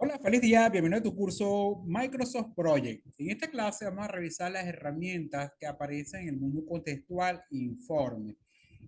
Hola, feliz día, bienvenido a tu curso Microsoft Project. En esta clase vamos a revisar las herramientas que aparecen en el mundo contextual Informe.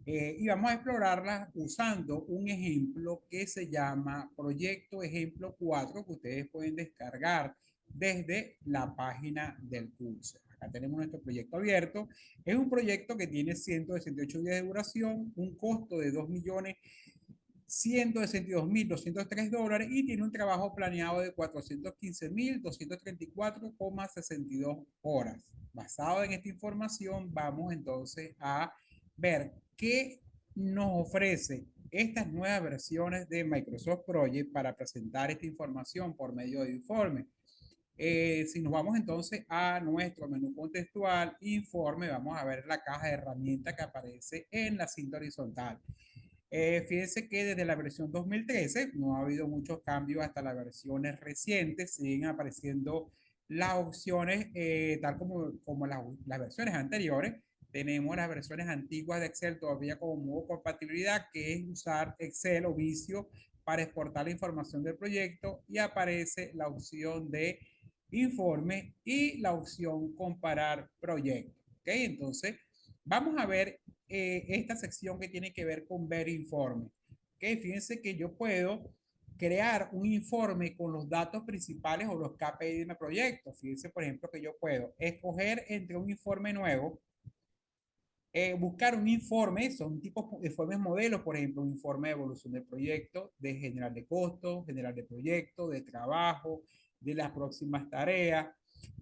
Y vamos a explorarlas usando un ejemplo que se llama Proyecto Ejemplo 4 que ustedes pueden descargar desde la página del curso. Acá tenemos nuestro proyecto abierto. Es un proyecto que tiene 168 días de duración, un costo de 2.162.203 y tiene un trabajo planeado de 415.234,62 horas. Basado en esta información, vamos entonces a ver qué nos ofrece estas nuevas versiones de Microsoft Project para presentar esta información por medio de informe. Si nos vamos entonces a nuestro menú contextual, informe, vamos a ver la caja de herramientas que aparece en la cinta horizontal. Fíjense que desde la versión 2013 no ha habido muchos cambios hasta las versiones recientes, siguen apareciendo las opciones tal como las versiones anteriores. Tenemos las versiones antiguas de Excel todavía como modo compatibilidad, que es usar Excel o Visio para exportar la información del proyecto, y aparece la opción de informe y la opción comparar proyecto. ¿Ok? Entonces, vamos a ver esta sección que tiene que ver con ver informe. ¿Okay? Fíjense que yo puedo crear un informe con los datos principales o los KPI de mi proyecto. Fíjense, por ejemplo, que yo puedo escoger entre un informe nuevo, buscar un informe, son tipos de informes modelos, por ejemplo, un informe de evolución del proyecto, de general de costos, general de proyecto, de trabajo, de las próximas tareas.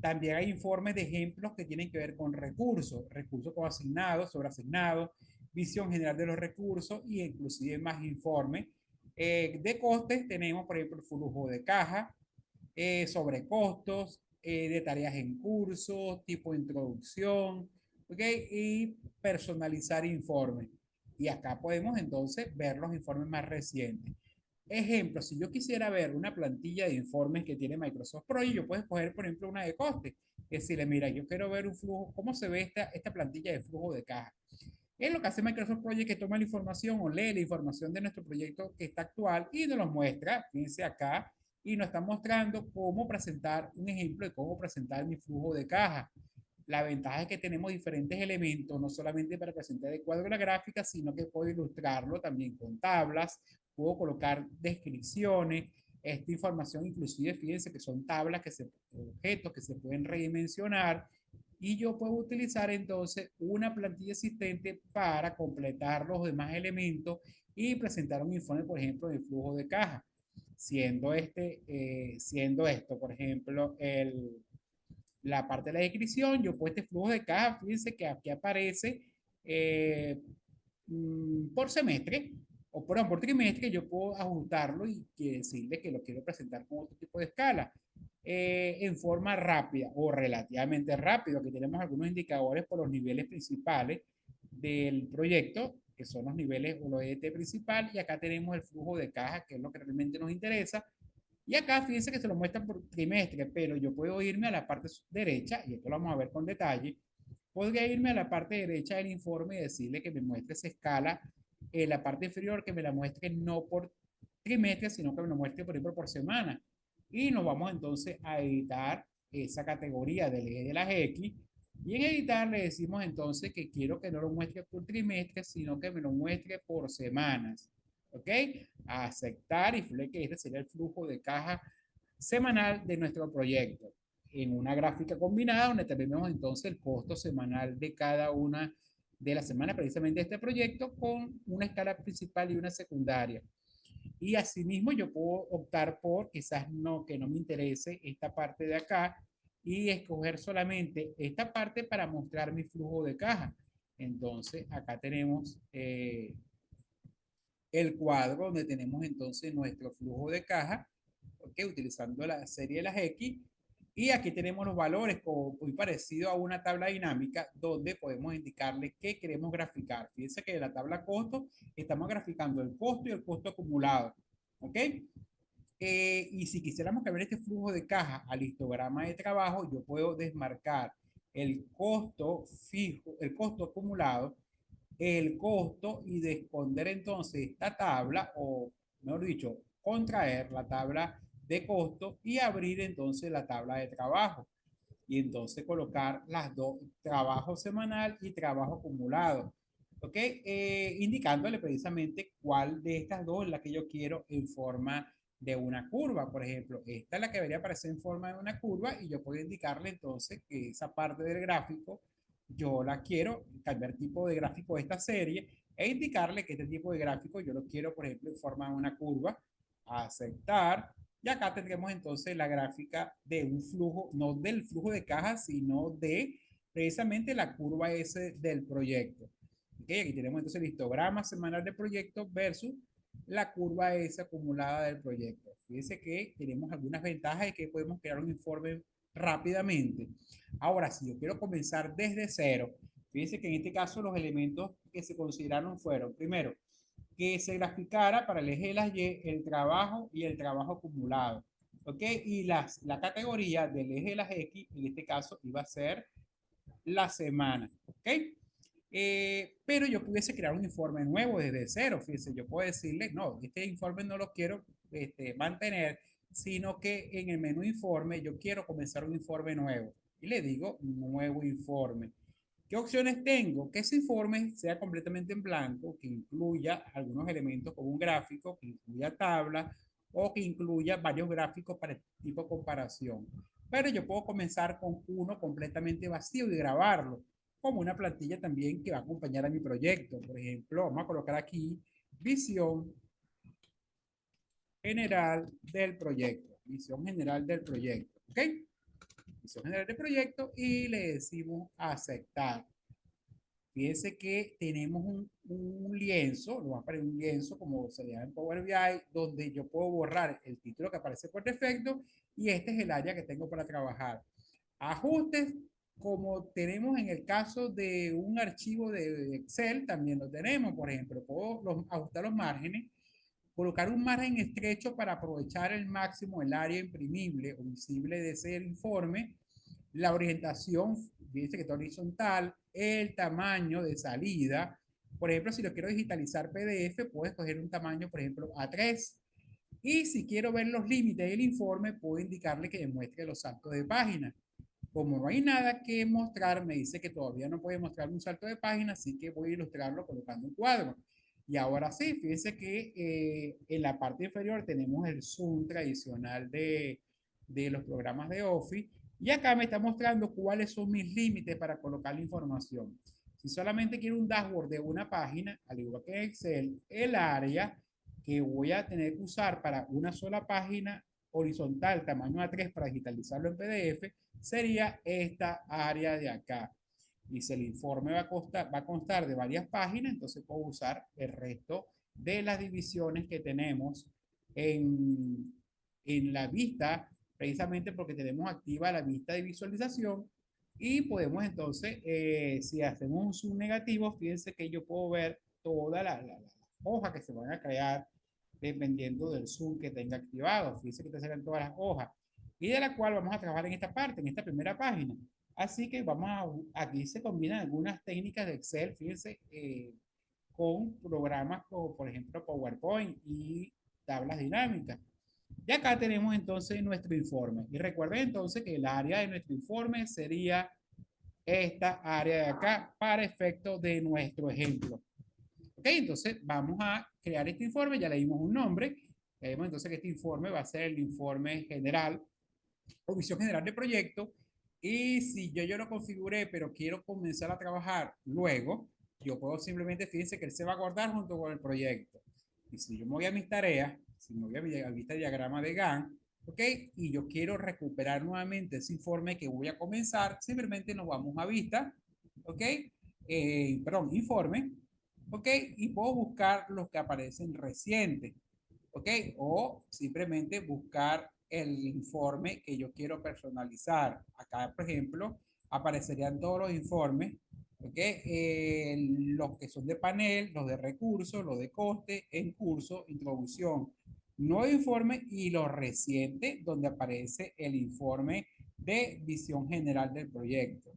También hay informes de ejemplos que tienen que ver con recursos, recursos con asignados, sobre asignados, visión general de los recursos y inclusive más informes. De costes tenemos, por ejemplo, el flujo de caja, sobre costos, de tareas en curso, tipo de introducción, ¿ok? Y personalizar informes. Y acá podemos entonces ver los informes más recientes. Ejemplo, si yo quisiera ver una plantilla de informes que tiene Microsoft Project, yo puedo escoger, por ejemplo, una de coste. Es decirle, mira, yo quiero ver un flujo, cómo se ve esta plantilla de flujo de caja. Es lo que hace Microsoft Project, que toma la información o lee la información de nuestro proyecto que está actual y nos lo muestra, fíjense acá, y nos está mostrando cómo presentar un ejemplo de cómo presentar mi flujo de caja. La ventaja es que tenemos diferentes elementos, no solamente para presentar el cuadro de la gráfica, sino que puedo ilustrarlo también con tablas, puedo colocar descripciones, esta información inclusive, fíjense que son tablas, objetos que se pueden redimensionar, y yo puedo utilizar entonces una plantilla existente para completar los demás elementos y presentar un informe, por ejemplo, de flujo de caja, siendo esto, por ejemplo, la parte de la descripción. Yo puedo este flujo de caja, fíjense que aquí aparece eh, por semestre o por trimestre. Yo puedo ajustarlo y decirle que lo quiero presentar con otro tipo de escala, en forma rápida o relativamente rápido. Aquí tenemos algunos indicadores por los niveles principales del proyecto, que son los niveles o los EDT principal, y acá tenemos el flujo de caja, que es lo que realmente nos interesa. Y acá fíjense que se lo muestran por trimestre, pero yo puedo irme a la parte derecha, y esto lo vamos a ver con detalle. Podría irme a la parte derecha del informe y decirle que me muestre esa escala en la parte inferior, que me la muestre no por trimestre, sino que me lo muestre, por ejemplo, por semana. Y nos vamos entonces a editar esa categoría del eje de las X. Y en editar le decimos entonces que quiero que no lo muestre por trimestre, sino que me lo muestre por semanas. ¿Ok? A aceptar, y que este sería el flujo de caja semanal de nuestro proyecto, en una gráfica combinada donde tenemos entonces el costo semanal de cada una de las semanas precisamente de este proyecto, con una escala principal y una secundaria. Y asimismo yo puedo optar por quizás no, que no me interese esta parte de acá, y escoger solamente esta parte para mostrar mi flujo de caja. Entonces acá tenemos el cuadro donde tenemos entonces nuestro flujo de caja, ¿okay? Utilizando la serie de las X. Y aquí tenemos los valores, como muy parecido a una tabla dinámica, donde podemos indicarle qué queremos graficar. Fíjense que en la tabla costo estamos graficando el costo y el costo acumulado. ¿Ok? Y si quisiéramos cambiar este flujo de caja al histograma de trabajo, yo puedo desmarcar el costo fijo, el costo acumulado, el costo, y de esconder entonces esta tabla, o mejor dicho, contraer la tabla de costo y abrir entonces la tabla de trabajo. Y entonces colocar las dos, trabajo semanal y trabajo acumulado. ¿Ok? Indicándole precisamente cuál de estas dos es la que yo quiero en forma de una curva. Por ejemplo, esta es la que debería aparecer en forma de una curva y yo puedo indicarle entonces que esa parte del gráfico yo la quiero cambiar tipo de gráfico de esta serie e indicarle que este tipo de gráfico yo lo quiero, por ejemplo, en forma de una curva. Aceptar. Y acá tendremos entonces la gráfica de un flujo, no del flujo de caja, sino de precisamente la curva S del proyecto. ¿Okay? Aquí tenemos entonces el histograma semanal del proyecto versus la curva S acumulada del proyecto. Fíjense que tenemos algunas ventajas de que podemos crear un informe rápidamente. Ahora, si yo quiero comenzar desde cero, fíjense que en este caso los elementos que se consideraron fueron, primero, que se graficara para el eje de las Y el trabajo y el trabajo acumulado. ¿Ok? Y la categoría del eje de las X, en este caso, iba a ser la semana. ¿Ok? Pero yo pudiese crear un informe nuevo desde cero. Fíjense, yo puedo decirle, no, este informe no lo quiero mantener, sino que en el menú informe yo quiero comenzar un informe nuevo. Y le digo nuevo informe. ¿Qué opciones tengo? Que ese informe sea completamente en blanco, que incluya algunos elementos como un gráfico, que incluya tabla o que incluya varios gráficos para este tipo de comparación. Pero yo puedo comenzar con uno completamente vacío y grabarlo, como una plantilla también que va a acompañar a mi proyecto. Por ejemplo, vamos a colocar aquí visión general del proyecto. Visión general del proyecto. ¿Ok? Visión general del proyecto y le decimos aceptar. Fíjense que tenemos un lienzo, lo vamos a poner un lienzo como se llama en Power BI, donde yo puedo borrar el título que aparece por defecto y este es el área que tengo para trabajar. Ajustes, como tenemos en el caso de un archivo de Excel, también lo tenemos. Por ejemplo, puedo ajustar los márgenes, colocar un margen estrecho para aprovechar el máximo el área imprimible o visible de ese informe, la orientación, dice que está horizontal, el tamaño de salida. Por ejemplo, si lo quiero digitalizar PDF, puedo escoger un tamaño, por ejemplo, A3. Y si quiero ver los límites del informe, puedo indicarle que me muestre los saltos de página. Como no hay nada que mostrar, me dice que todavía no puede mostrar un salto de página, así que voy a ilustrarlo colocando un cuadro. Y ahora sí, fíjense que en la parte inferior tenemos el zoom tradicional de los programas de Office. Y acá me está mostrando cuáles son mis límites para colocar la información. Si solamente quiero un dashboard de una página, al igual que en Excel, el área que voy a tener que usar para una sola página horizontal, tamaño A3 para digitalizarlo en PDF, sería esta área de acá. Y si el informe va a constar de varias páginas, entonces puedo usar el resto de las divisiones que tenemos en la vista, precisamente porque tenemos activa la vista de visualización y podemos entonces, si hacemos un zoom negativo, fíjense que yo puedo ver todas las hojas que se van a crear dependiendo del zoom que tenga activado. Fíjense que te salen todas las hojas y de la cual vamos a trabajar en esta parte, en esta primera página. Así que aquí se combinan algunas técnicas de Excel, fíjense, con programas como por ejemplo PowerPoint y tablas dinámicas. Y acá tenemos entonces nuestro informe. Y recuerden entonces que el área de nuestro informe sería esta área de acá para efecto de nuestro ejemplo. Ok, entonces vamos a crear este informe, ya le dimos un nombre, le dimos entonces que este informe va a ser el informe general o visión general de proyecto y si yo lo configuré pero quiero comenzar a trabajar luego, yo puedo simplemente, fíjense que él se va a guardar junto con el proyecto. Y si yo me voy a mis tareas, si me voy a mi vista diagrama de Gantt, ¿ok? Y yo quiero recuperar nuevamente ese informe que voy a comenzar, simplemente nos vamos a vista, ¿ok? Perdón, informe, ¿ok? Y puedo buscar los que aparecen recientes, ¿ok? O simplemente buscar el informe que yo quiero personalizar. Acá, por ejemplo, aparecerían todos los informes, ¿ok? Los que son de panel, los de recursos, los de coste, en curso, introducción, nuevo informe y los recientes, donde aparece el informe de visión general del proyecto.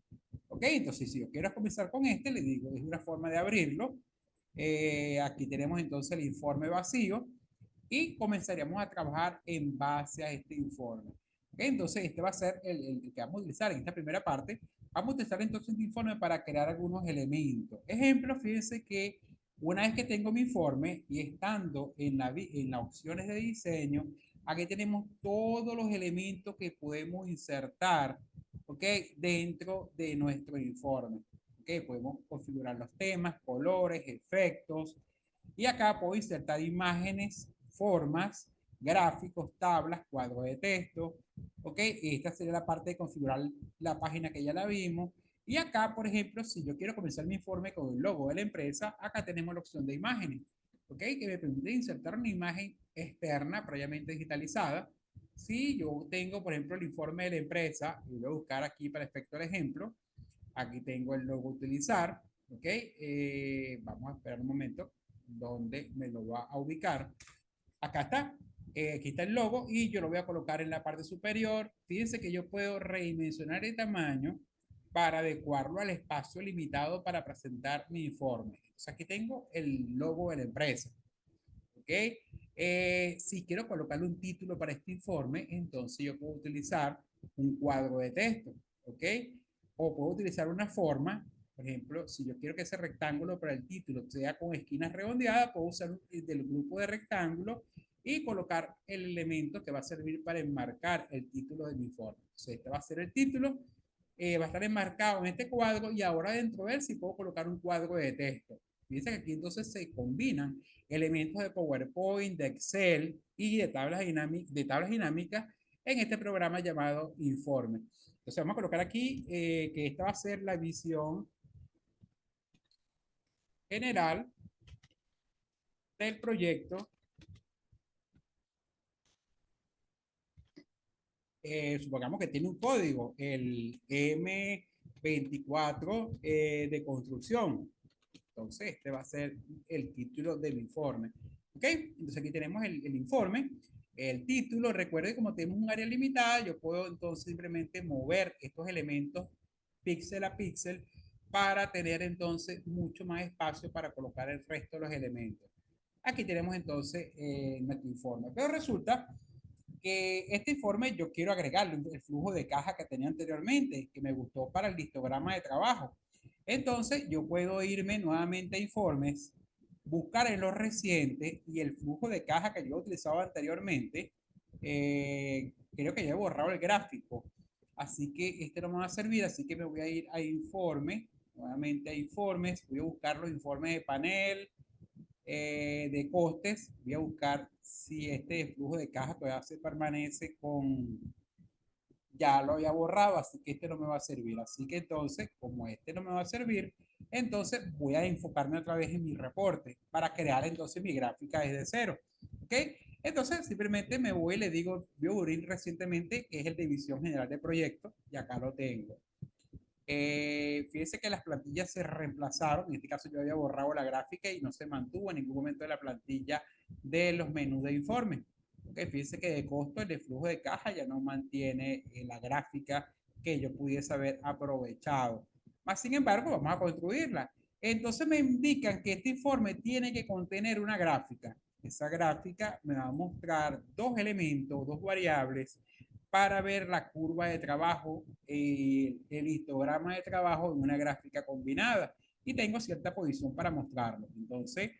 ¿Ok? Entonces, si yo quiero comenzar con este, le digo, es una forma de abrirlo. Aquí tenemos entonces el informe vacío y comenzaríamos a trabajar en base a este informe. ¿Okay? Entonces, este va a ser el que vamos a utilizar en esta primera parte. Vamos a utilizar entonces este informe para crear algunos elementos. Ejemplo, fíjense que una vez que tengo mi informe y estando en las opciones de diseño, aquí tenemos todos los elementos que podemos insertar, ¿ok? Dentro de nuestro informe. ¿Ok? Podemos configurar los temas, colores, efectos. Y acá puedo insertar imágenes, formas, gráficos, tablas, cuadros de texto. ¿Ok? Esta sería la parte de configurar la página que ya la vimos. Y acá, por ejemplo, si yo quiero comenzar mi informe con el logo de la empresa, acá tenemos la opción de imágenes, ¿ok? Que me permite insertar una imagen externa previamente digitalizada. Si yo tengo, por ejemplo, el informe de la empresa, y voy a buscar aquí para efecto el ejemplo, aquí tengo el logo utilizar, ¿ok? Vamos a esperar un momento, donde me lo va a ubicar. Acá está. Aquí está el logo y yo lo voy a colocar en la parte superior. Fíjense que yo puedo redimensionar el tamaño para adecuarlo al espacio limitado para presentar mi informe. Entonces aquí tengo el logo de la empresa. ¿Ok? Si quiero colocarle un título para este informe, entonces yo puedo utilizar un cuadro de texto. ¿Ok? O puedo utilizar una forma. Por ejemplo, si yo quiero que ese rectángulo para el título sea con esquinas redondeadas, puedo usar del grupo de rectángulo y colocar el elemento que va a servir para enmarcar el título de mi informe. Entonces, este va a ser el título, va a estar enmarcado en este cuadro y ahora dentro de él sí puedo colocar un cuadro de texto. Fíjense que aquí entonces se combinan elementos de PowerPoint, de Excel y de tablas dinámicas en este programa llamado Informe. Entonces vamos a colocar aquí que esta va a ser la visión general del proyecto. Supongamos que tiene un código, el M24 de construcción. Entonces, este va a ser el título del informe. ¿Ok? Entonces aquí tenemos el informe, el título. Recuerde, como tenemos un área limitada, yo puedo entonces simplemente mover estos elementos píxel a píxel para tener entonces mucho más espacio para colocar el resto de los elementos. Aquí tenemos entonces nuestro informe. Pero resulta que este informe yo quiero agregarle el flujo de caja que tenía anteriormente, que me gustó para el histograma de trabajo. Entonces yo puedo irme nuevamente a informes, buscar en los recientes y el flujo de caja que yo utilizaba anteriormente, creo que ya he borrado el gráfico, así que este no me va a servir, así que me voy a ir a informe, nuevamente a informes, voy a buscar los informes de panel, de costes, voy a buscar si este flujo de caja todavía se permanece con, ya lo había borrado, así que este no me va a servir. Así que entonces, como este no me va a servir, entonces voy a enfocarme otra vez en mi reporte para crear entonces mi gráfica desde cero. ¿Ok? Entonces simplemente me voy y le digo, voy a abrir recientemente, que es el de División General de Proyectos, y acá lo tengo. Fíjense que las plantillas se reemplazaron, en este caso yo había borrado la gráfica y no se mantuvo en ningún momento de la plantilla de los menús de informe. Okay, fíjense que de costo el de flujo de caja ya no mantiene la gráfica que yo pudiese haber aprovechado. Más sin embargo, vamos a construirla. Entonces me indican que este informe tiene que contener una gráfica. Esa gráfica me va a mostrar dos elementos, dos variables para ver la curva de trabajo, el histograma de trabajo en una gráfica combinada y tengo cierta posición para mostrarlo. Entonces,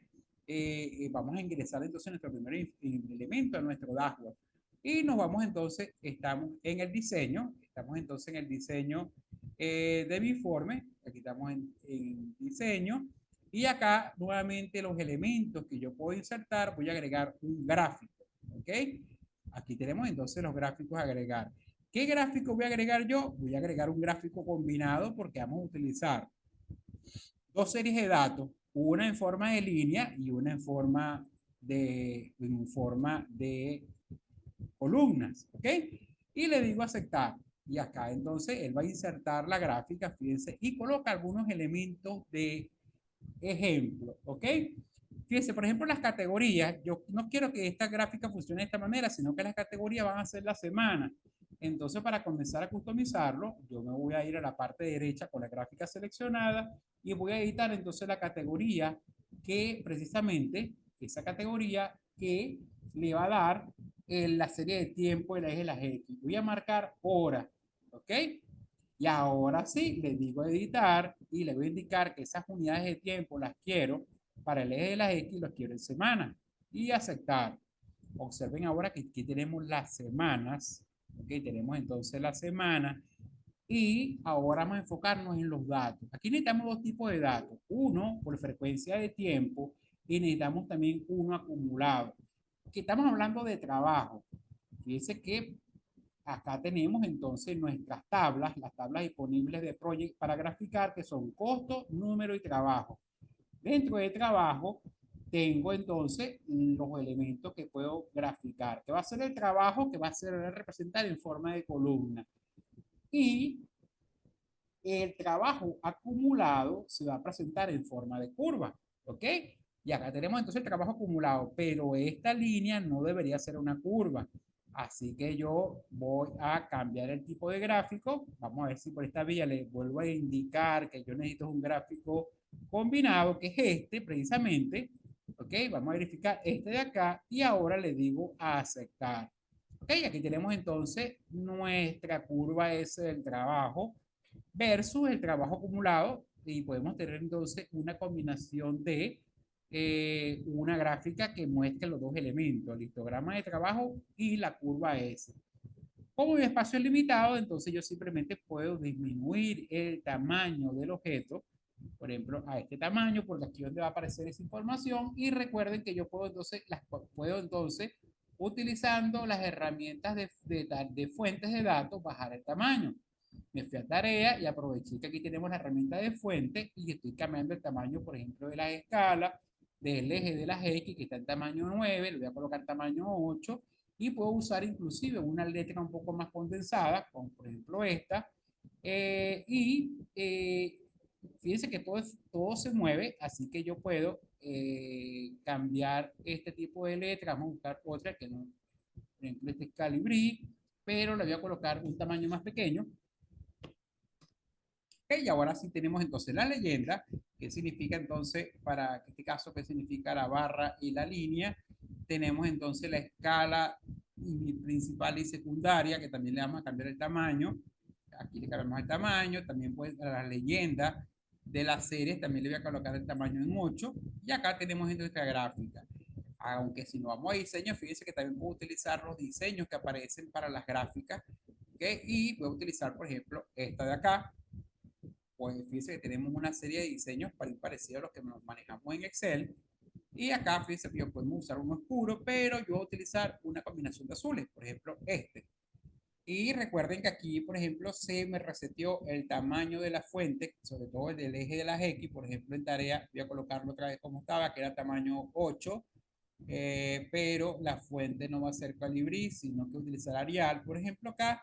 vamos a ingresar entonces nuestro primer elemento a nuestro dashboard y nos vamos entonces, estamos en el diseño, de mi informe, aquí estamos en diseño y acá nuevamente los elementos que yo puedo insertar, voy a agregar un gráfico, ¿ok? Aquí tenemos entonces los gráficos a agregar. ¿Qué gráfico voy a agregar yo? Voy a agregar un gráfico combinado porque vamos a utilizar dos series de datos, una en forma de línea y una en forma de columnas, ¿ok? Y le digo aceptar. Y acá entonces él va a insertar la gráfica, fíjense, y coloca algunos elementos de ejemplo, ¿ok? Fíjense, por ejemplo, las categorías, yo no quiero que esta gráfica funcione de esta manera, sino que las categorías van a ser la semana. Entonces, para comenzar a customizarlo, yo me voy a ir a la parte derecha con la gráfica seleccionada y voy a editar entonces la categoría que precisamente, esa categoría que le va a dar la serie de tiempo del eje de las X. Voy a marcar hora, ¿ok? Y ahora sí, le digo editar y le voy a indicar que esas unidades de tiempo las quiero para el eje de las X, los quiero en semanas. Y aceptar. Observen ahora que aquí tenemos las semanas. ¿Ok? Tenemos entonces las semanas. Y ahora vamos a enfocarnos en los datos. Aquí necesitamos dos tipos de datos. Uno por frecuencia de tiempo y necesitamos también uno acumulado. Aquí estamos hablando de trabajo. Fíjense que acá tenemos entonces nuestras tablas, las tablas disponibles de Project para graficar, que son costo, número y trabajo. Dentro de trabajo tengo entonces los elementos que puedo graficar, que va a ser el trabajo, que va a ser representar en forma de columna. Y el trabajo acumulado se va a presentar en forma de curva, ¿ok? Y acá tenemos entonces el trabajo acumulado, pero esta línea no debería ser una curva. Así que yo voy a cambiar el tipo de gráfico. Vamos a ver si por esta vía le vuelvo a indicar que yo necesito un gráfico combinado, que es este precisamente. ¿Ok? Vamos a verificar este de acá y ahora le digo a aceptar. ¿Ok? Aquí tenemos entonces nuestra curva S del trabajo versus el trabajo acumulado y podemos tener entonces una combinación de una gráfica que muestre los dos elementos, el histograma de trabajo y la curva S. Como mi espacio es limitado, entonces yo simplemente puedo disminuir el tamaño del objeto, por ejemplo, a este tamaño, porque aquí es donde va a aparecer esa información. Y recuerden que yo puedo entonces utilizando las herramientas de fuentes de datos, bajar el tamaño. Me fui a tarea y aproveché que aquí tenemos la herramienta de fuente y estoy cambiando el tamaño, por ejemplo, de las escalas, del eje de las X, que está en tamaño 9, le voy a colocar tamaño 8 y puedo usar inclusive una letra un poco más condensada, como por ejemplo esta, fíjense que todo se mueve, así que yo puedo cambiar este tipo de letra. Vamos a buscar otra que no, por ejemplo, este es Calibri, pero le voy a colocar un tamaño más pequeño. Y ahora sí tenemos entonces la leyenda, que significa entonces, para este caso, que significa la barra y la línea. Tenemos entonces la escala principal y secundaria, que también le vamos a cambiar el tamaño. Aquí le cambiamos el tamaño, también pues la leyenda de las series, también le voy a colocar el tamaño en 8. Y acá tenemos entonces esta gráfica. Aunque si nos vamos a diseño, fíjense que también puedo utilizar los diseños que aparecen para las gráficas. ¿Okay? Y voy a utilizar, por ejemplo, esta de acá, pues fíjense que tenemos una serie de diseños parecidos a los que nos manejamos en Excel. Y acá, fíjense que yo podemos usar uno oscuro, pero yo voy a utilizar una combinación de azules, por ejemplo, este. Y recuerden que aquí, por ejemplo, se me reseteó el tamaño de la fuente, sobre todo el del eje de las X. Por ejemplo, en tarea voy a colocarlo otra vez como estaba, que era tamaño 8, pero la fuente no va a ser Calibri, sino que utilizar Arial, por ejemplo, acá.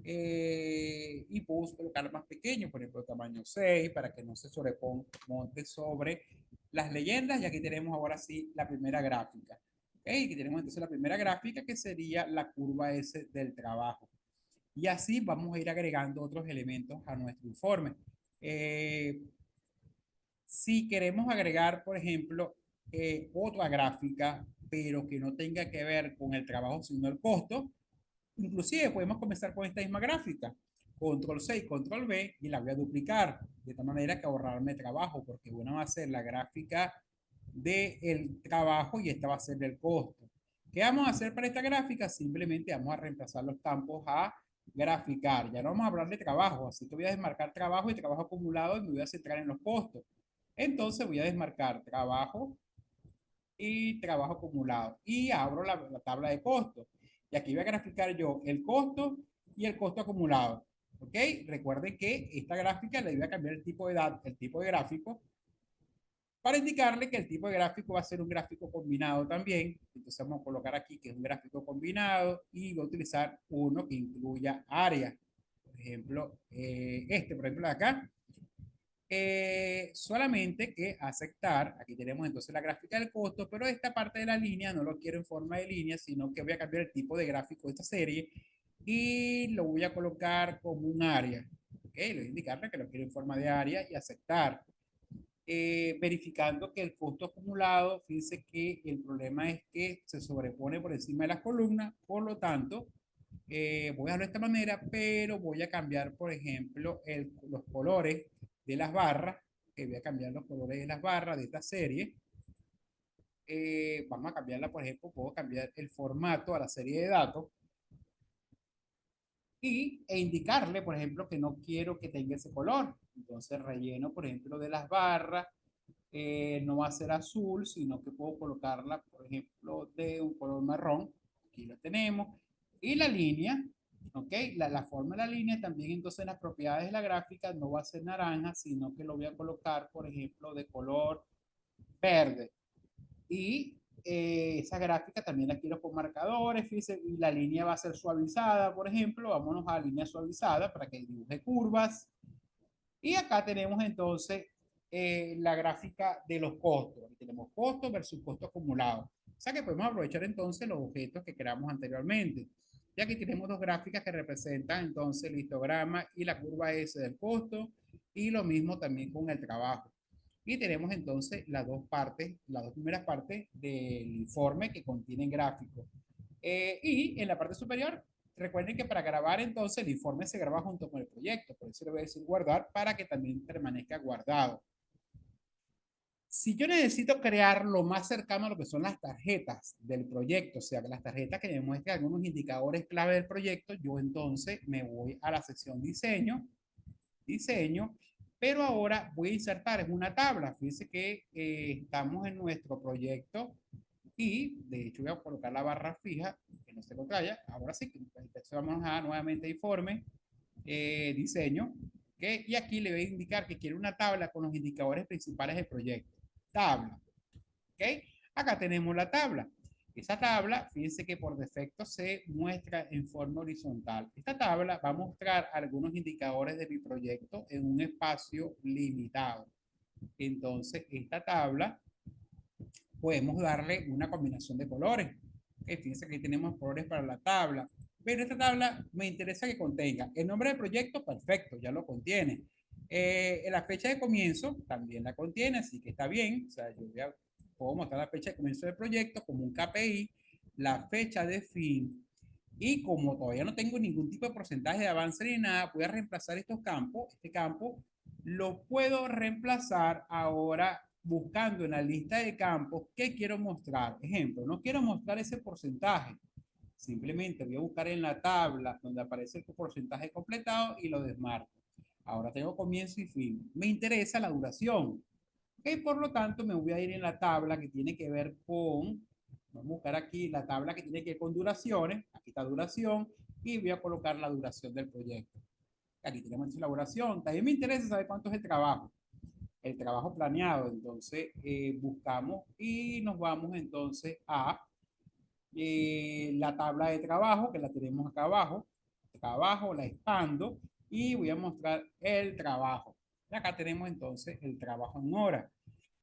Y puedo colocar más pequeño, por ejemplo, tamaño 6, para que no se sobremonte sobre las leyendas. Y aquí tenemos ahora sí la primera gráfica. ¿Okay? Aquí tenemos entonces la primera gráfica, que sería la curva S del trabajo. Y así vamos a ir agregando otros elementos a nuestro informe. Si queremos agregar, por ejemplo, otra gráfica, pero que no tenga que ver con el trabajo, sino el costo, inclusive podemos comenzar con esta misma gráfica. Control C y Control V y la voy a duplicar de tal manera que ahorrarme trabajo, porque una va a ser la gráfica del trabajo y esta va a ser del costo. ¿Qué vamos a hacer para esta gráfica? Simplemente vamos a reemplazar los campos a graficar. Ya no vamos a hablar de trabajo, así que voy a desmarcar trabajo y trabajo acumulado y me voy a centrar en los costos. Entonces voy a desmarcar trabajo y trabajo acumulado y abro la tabla de costos. Y aquí voy a graficar yo el costo y el costo acumulado. ¿Ok? Recuerden que esta gráfica le voy a cambiar el tipo de gráfico para indicarle que el tipo de gráfico va a ser un gráfico combinado también. Entonces vamos a colocar aquí que es un gráfico combinado y voy a utilizar uno que incluya área. Por ejemplo, por ejemplo, de acá. Solamente que aceptar, aquí tenemos entonces la gráfica del costo, pero esta parte de la línea no lo quiero en forma de línea, sino que voy a cambiar el tipo de gráfico de esta serie y lo voy a colocar como un área. ¿Ok? Le voy a indicarle que lo quiero en forma de área y aceptar. verificando que el costo acumulado, fíjense que el problema es que se sobrepone por encima de las columnas, por lo tanto, voy a dejarlo de esta manera, pero voy a cambiar, por ejemplo, los colores de las barras, que voy a cambiar los colores de las barras de esta serie. Vamos a cambiarla, por ejemplo, puedo cambiar el formato a la serie de datos e indicarle, por ejemplo, que no quiero que tenga ese color. Entonces relleno, por ejemplo, de las barras, no va a ser azul, sino que puedo colocarla, por ejemplo, de un color marrón. Aquí lo tenemos. Y la línea, ¿ok? La forma de la línea también, entonces, en las propiedades de la gráfica no va a ser naranja, sino que lo voy a colocar, por ejemplo, de color verde. Y esa gráfica también la quiero con marcadores, fíjense, y la línea va a ser suavizada, por ejemplo, vámonos a la línea suavizada para que dibuje curvas. Y acá tenemos entonces la gráfica de los costos. Aquí tenemos costo versus costo acumulado. O sea que podemos aprovechar entonces los objetos que creamos anteriormente. Ya que tenemos dos gráficas que representan entonces el histograma y la curva S del costo, y lo mismo también con el trabajo. Y tenemos entonces las dos partes, las dos primeras partes del informe que contienen gráficos. Y en la parte superior, recuerden que para grabar entonces el informe se graba junto con el proyecto. Por eso le voy a decir guardar para que también permanezca guardado. Si yo necesito crear lo más cercano a lo que son las tarjetas del proyecto, o sea, las tarjetas que demuestran algunos indicadores clave del proyecto, yo entonces me voy a la sección diseño, pero ahora voy a insertar en una tabla. Fíjense que estamos en nuestro proyecto y de hecho voy a colocar la barra fija, que no se contraya. Ahora sí, vamos a nuevamente informe, diseño, ¿okay? Y aquí le voy a indicar que quiero una tabla con los indicadores principales del proyecto. Tabla, ¿ok? Acá tenemos la tabla. Esa tabla, fíjense que por defecto se muestra en forma horizontal. Esta tabla va a mostrar algunos indicadores de mi proyecto en un espacio limitado. Entonces, esta tabla podemos darle una combinación de colores. Okay, fíjense que aquí tenemos colores para la tabla. Pero esta tabla me interesa que contenga el nombre del proyecto, perfecto, ya lo contiene. La fecha de comienzo también la contiene, así que está bien. O sea, yo puedo mostrar la fecha de comienzo del proyecto como un KPI, la fecha de fin. Y como todavía no tengo ningún tipo de porcentaje de avance ni nada, voy a reemplazar estos campos. Este campo lo puedo reemplazar ahora buscando en la lista de campos qué quiero mostrar. Ejemplo, no quiero mostrar ese porcentaje. Simplemente voy a buscar en la tabla donde aparece el porcentaje completado y lo desmarco. Ahora tengo comienzo y fin. Me interesa la duración. Okay, por lo tanto, me voy a ir en la tabla que tiene que ver con, vamos a buscar aquí la tabla que tiene que ver con duraciones. Aquí está duración y voy a colocar la duración del proyecto. Aquí tenemos la duración. También me interesa saber cuánto es el trabajo planeado. Entonces, buscamos y nos vamos entonces a la tabla de trabajo, que la tenemos acá abajo. Trabajo, la expando y voy a mostrar el trabajo. Y acá tenemos entonces el trabajo en horas.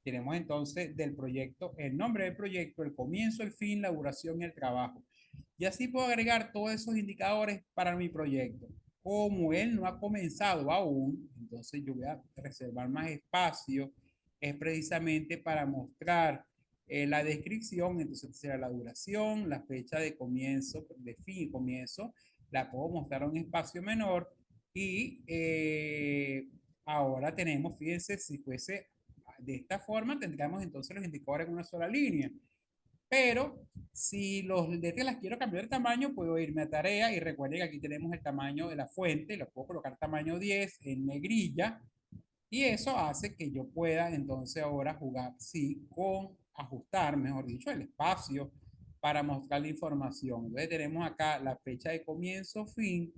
Tenemos entonces del proyecto, el nombre del proyecto, el comienzo, el fin, la duración y el trabajo. Y así puedo agregar todos esos indicadores para mi proyecto. Como él no ha comenzado aún, entonces yo voy a reservar más espacio, es precisamente para mostrar la descripción. Entonces será la duración, la fecha de comienzo, de fin y comienzo, la puedo mostrar a un espacio menor. Y ahora tenemos, fíjense, si fuese de esta forma, tendríamos entonces los indicadores en una sola línea. Pero si los letras las quiero cambiar de tamaño, puedo irme a tarea y recuerden que aquí tenemos el tamaño de la fuente, lo puedo colocar tamaño 10 en negrilla y eso hace que yo pueda entonces ahora jugar, sí, con ajustar, mejor dicho, el espacio para mostrar la información. Entonces tenemos acá la fecha de comienzo, fin,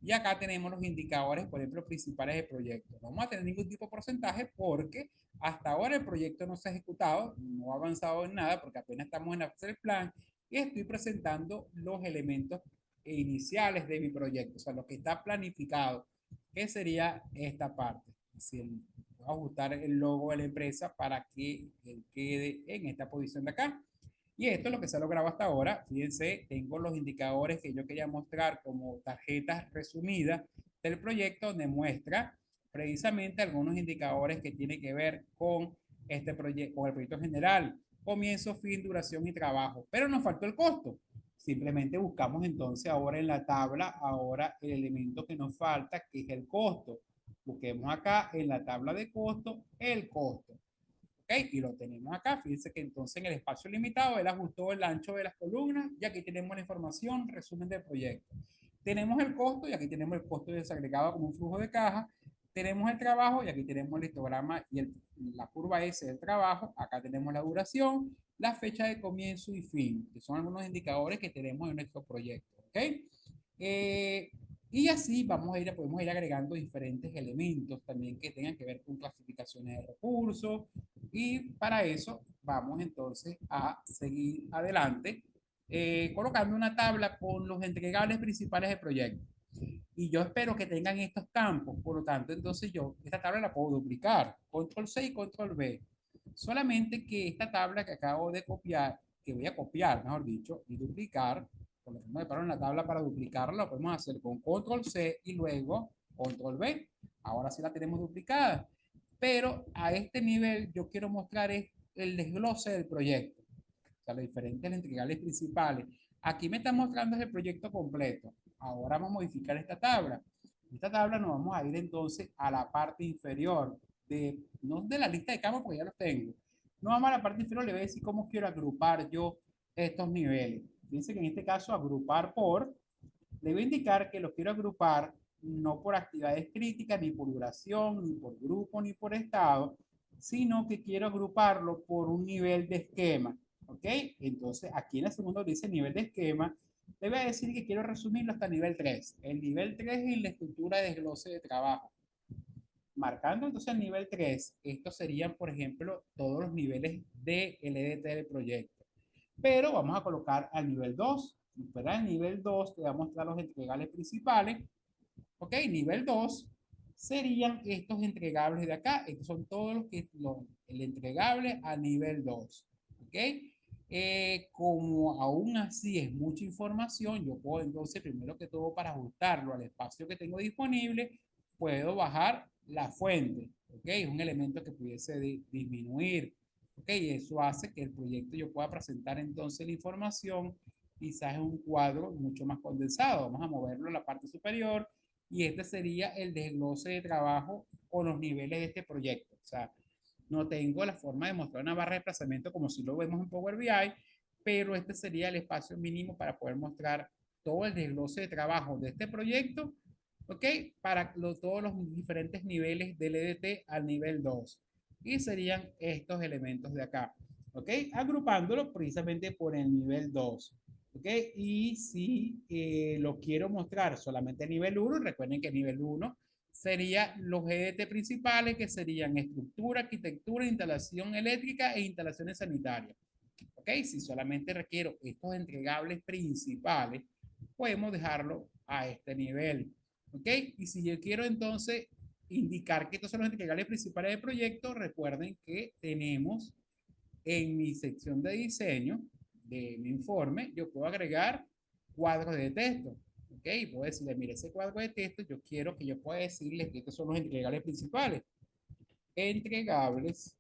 y acá tenemos los indicadores, por ejemplo, principales del proyecto. No vamos a tener ningún tipo de porcentaje porque hasta ahora el proyecto no se ha ejecutado, no ha avanzado en nada porque apenas estamos en la fase del plan y estoy presentando los elementos iniciales de mi proyecto, o sea, lo que está planificado, que sería esta parte. Si voy a ajustar el logo de la empresa para que él quede en esta posición de acá. Y esto es lo que se ha logrado hasta ahora. Fíjense, tengo los indicadores que yo quería mostrar como tarjetas resumidas del proyecto, donde muestra precisamente algunos indicadores que tienen que ver con este proyecto, con el proyecto general, comienzo, fin, duración y trabajo, pero nos faltó el costo. Simplemente buscamos entonces ahora en la tabla, ahora el elemento que nos falta, que es el costo. Busquemos acá en la tabla de costo, el costo. ¿Ok? Y lo tenemos acá. Fíjense que entonces en el espacio limitado él ajustó el ancho de las columnas y aquí tenemos la información, resumen del proyecto. Tenemos el costo y aquí tenemos el costo desagregado como un flujo de caja. Tenemos el trabajo y aquí tenemos el histograma y la curva S del trabajo. Acá tenemos la duración, la fecha de comienzo y fin, que son algunos indicadores que tenemos en nuestro proyecto. ¿Ok? Eh, y así vamos a ir, podemos ir agregando diferentes elementos también que tengan que ver con clasificaciones de recursos. Y para eso vamos entonces a seguir adelante colocando una tabla con los entregables principales del proyecto. Y yo espero que tengan estos campos, por lo tanto, entonces yo esta tabla la puedo duplicar, control C y control V. Solamente que esta tabla que acabo de copiar, que voy a copiar, mejor dicho, y duplicar, por lo que me paro en la tabla para duplicarla, lo podemos hacer con control C y luego control V. Ahora sí la tenemos duplicada. Pero a este nivel yo quiero mostrar el desglose del proyecto, o sea, los diferentes entregables principales. Aquí me está mostrando el proyecto completo. Ahora vamos a modificar esta tabla. Esta tabla nos vamos a ir entonces a la parte inferior, no de la lista de campos porque ya los tengo. No vamos a la parte inferior, le voy a decir cómo quiero agrupar yo estos niveles. Fíjense que en este caso agrupar por, le voy a indicar que los quiero agrupar no por actividades críticas, ni por duración, ni por grupo, ni por estado, sino que quiero agruparlo por un nivel de esquema. ¿Ok? Entonces, aquí en la segunda dice nivel de esquema. Le voy a decir que quiero resumirlo hasta nivel 3. El nivel 3 es la estructura de desglose de trabajo. Marcando entonces el nivel 3, estos serían, por ejemplo, todos los niveles de LDT del proyecto. Pero vamos a colocar al nivel 2. Si fuera el nivel 2, te voy a mostrar los entregables principales. Ok, nivel 2 serían estos entregables de acá. Estos son todos el entregable a nivel 2. Ok, como aún así es mucha información, yo puedo entonces, primero que todo, para ajustarlo al espacio que tengo disponible, puedo bajar la fuente. Ok, es un elemento que pudiese disminuir. Ok, y eso hace que el proyecto yo pueda presentar entonces la información quizás en un cuadro mucho más condensado. Vamos a moverlo a la parte superior y este sería el desglose de trabajo con los niveles de este proyecto. O sea, no tengo la forma de mostrar una barra de desplazamiento como si lo vemos en Power BI, pero este sería el espacio mínimo para poder mostrar todo el desglose de trabajo de este proyecto, ¿ok? Para todos los diferentes niveles del EDT al nivel 2. Y serían estos elementos de acá, ¿ok? Agrupándolo precisamente por el nivel 2. ¿Ok? Y si lo quiero mostrar solamente a nivel 1, recuerden que nivel 1 serían los GDT principales, que serían estructura, arquitectura, instalación eléctrica e instalaciones sanitarias. ¿Ok? Si solamente requiero estos entregables principales, podemos dejarlo a este nivel. ¿Ok? Y si yo quiero entonces indicar que estos son los entregables principales del proyecto, recuerden que tenemos en mi sección de diseño de mi informe, yo puedo agregar cuadros de texto. ¿Ok? Y puedo decirle, mire, ese cuadro de texto, yo quiero que yo pueda decirle que estos son los entregables principales. Entregables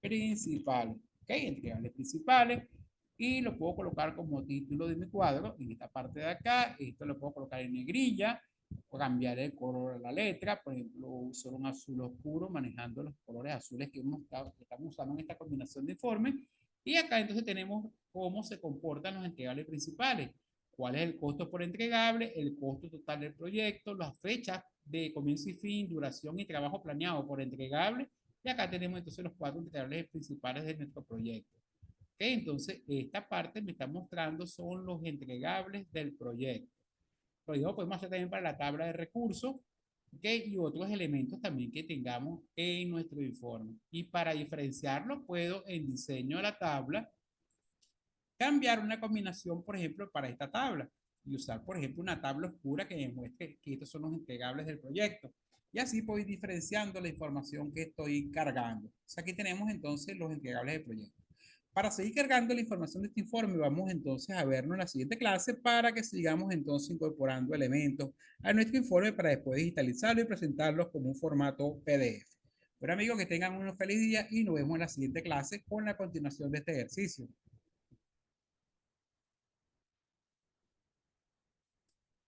principales. ¿Ok? Entregables principales. Y lo puedo colocar como título de mi cuadro en esta parte de acá. Esto lo puedo colocar en negrilla o cambiar el color de la letra. Por ejemplo, usar un azul oscuro manejando los colores azules que estamos usando en esta combinación de informes. Y acá entonces tenemos cómo se comportan los entregables principales. Cuál es el costo por entregable, el costo total del proyecto, las fechas de comienzo y fin, duración y trabajo planeado por entregable. Y acá tenemos entonces los cuatro entregables principales de nuestro proyecto. ¿Okay? Entonces, esta parte me está mostrando son los entregables del proyecto. Lo mismo podemos hacer también para la tabla de recursos, ¿okay? Y otros elementos también que tengamos en nuestro informe. Y para diferenciarlo, puedo en diseño de la tabla cambiar una combinación, por ejemplo, para esta tabla y usar, por ejemplo, una tabla oscura que demuestre que estos son los entregables del proyecto. Y así puedo ir diferenciando la información que estoy cargando. O sea, aquí tenemos entonces los entregables del proyecto. Para seguir cargando la información de este informe, vamos entonces a vernos en la siguiente clase para que sigamos entonces incorporando elementos a nuestro informe para después digitalizarlo y presentarlos como un formato PDF. Bueno amigos, que tengan un feliz día y nos vemos en la siguiente clase con la continuación de este ejercicio.